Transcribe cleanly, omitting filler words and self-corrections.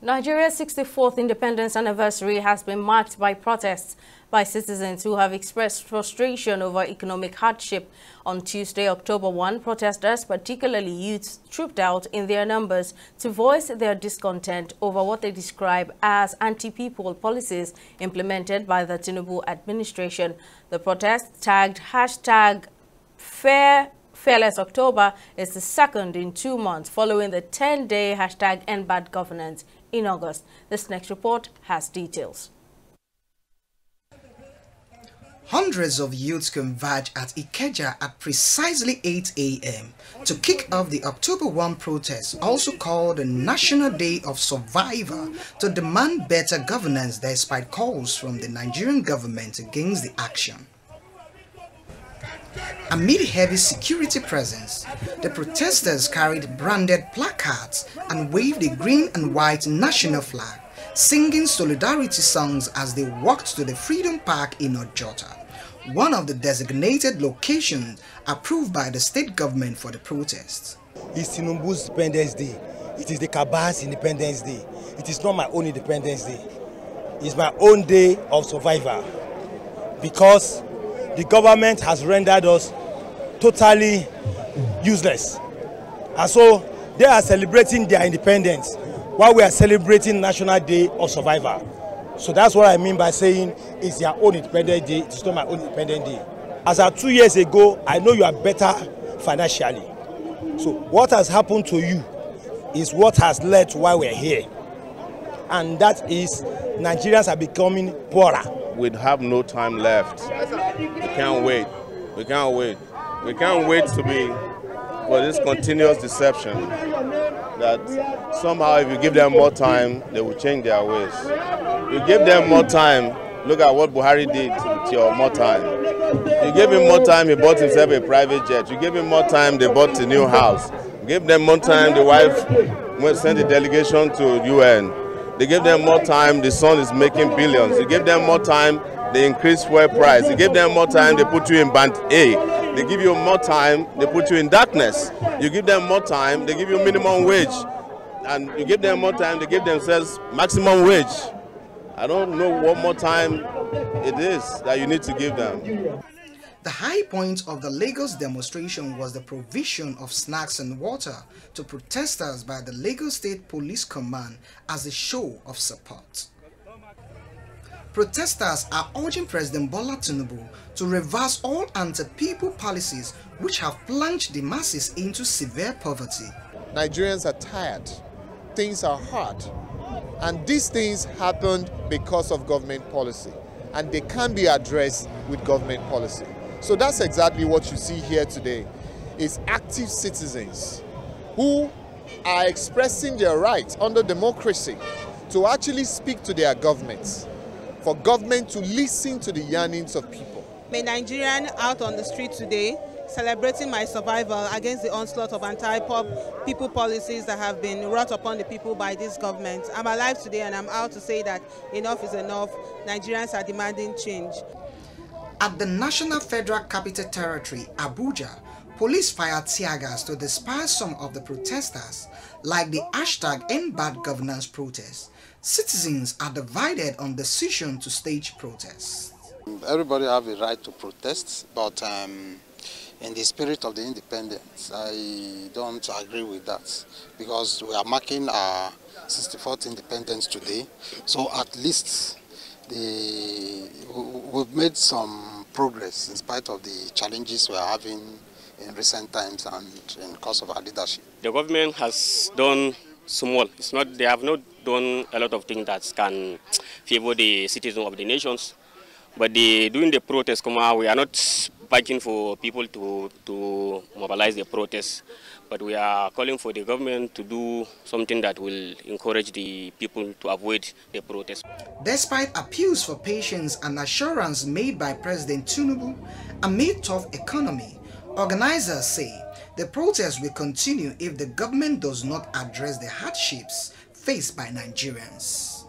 Nigeria's 64th independence anniversary has been marked by protests by citizens who have expressed frustration over economic hardship. On Tuesday, October 1, protesters, particularly youths, trooped out in their numbers to voice their discontent over what they describe as anti-people policies implemented by the Tinubu administration. The protest, tagged #Fearless October, is the second in 2 months following the 10-day #EndBadGovernance in August. This next report has details. Hundreds of youths converge at Ikeja at precisely 8 a.m. to kick off the October 1 protest, also called the National Day of Survivor, to demand better governance despite calls from the Nigerian government against the action. Amid heavy security presence, the protesters carried branded placards and waved a green and white national flag, singing solidarity songs as they walked to the Freedom Park in Ojota, one of the designated locations approved by the state government for the protests. It's Tinubu's Independence Day. It is the Kaba's Independence Day. It is not my own Independence Day. It's my own day of survival, because the government has rendered us totally useless. And so they are celebrating their independence while we are celebrating National Day of Survivor. So that's what I mean by saying it's their own Independence Day, it's not my own Independence Day. As of 2 years ago, I know you are better financially. So what has happened to you is what has led to why we're here. And that is Nigerians are becoming poorer. We have no time left. We can't wait. We can't wait. We can't wait for this continuous deception that somehow if you give them more time, they will change their ways. You give them more time, look at what Buhari did with your more time. You gave him more time, he bought himself a private jet. You gave him more time, they bought a new house. You gave them more time, the wife sent a delegation to UN. They gave them more time, the son is making billions. You give them more time, they increase fuel price. You give them more time, they put you in band A. They give you more time, they put you in darkness. You give them more time, they give you minimum wage. And you give them more time, they give themselves maximum wage. I don't know what more time it is that you need to give them. The high point of the Lagos demonstration was the provision of snacks and water to protesters by the Lagos State Police Command as a show of support. Protesters are urging President Bola Tinubu to reverse all anti-people policies which have plunged the masses into severe poverty. Nigerians are tired. Things are hard. And these things happened because of government policy. And they can be addressed with government policy. So that's exactly what you see here today, is active citizens who are expressing their rights under democracy to actually speak to their governments, for government to listen to the yearnings of people. I'm a Nigerian out on the street today, celebrating my survival against the onslaught of anti-people policies that have been wrought upon the people by this government. I'm alive today and I'm out to say that enough is enough. Nigerians are demanding change. At the National Federal Capital Territory, Abuja, police fired tear gas to disperse some of the protesters, like the #EndBadGovernance protest. Citizens are divided on decision to stage protests. Everybody have a right to protest, but in the spirit of the independence, I don't agree with that, because we are marking our 64th independence today. So at least we've made some progress in spite of the challenges we are having in recent times and in the course of our leadership. The government has done small. They have not done a lot of things that can favor the citizens of the nations. But during the protest, we are not fighting for people to mobilize the protest, but we are calling for the government to do something that will encourage the people to avoid the protest. Despite appeals for patience and assurance made by President Tinubu amid tough economy, organizers say the protest will continue if the government does not address the hardships faced by Nigerians.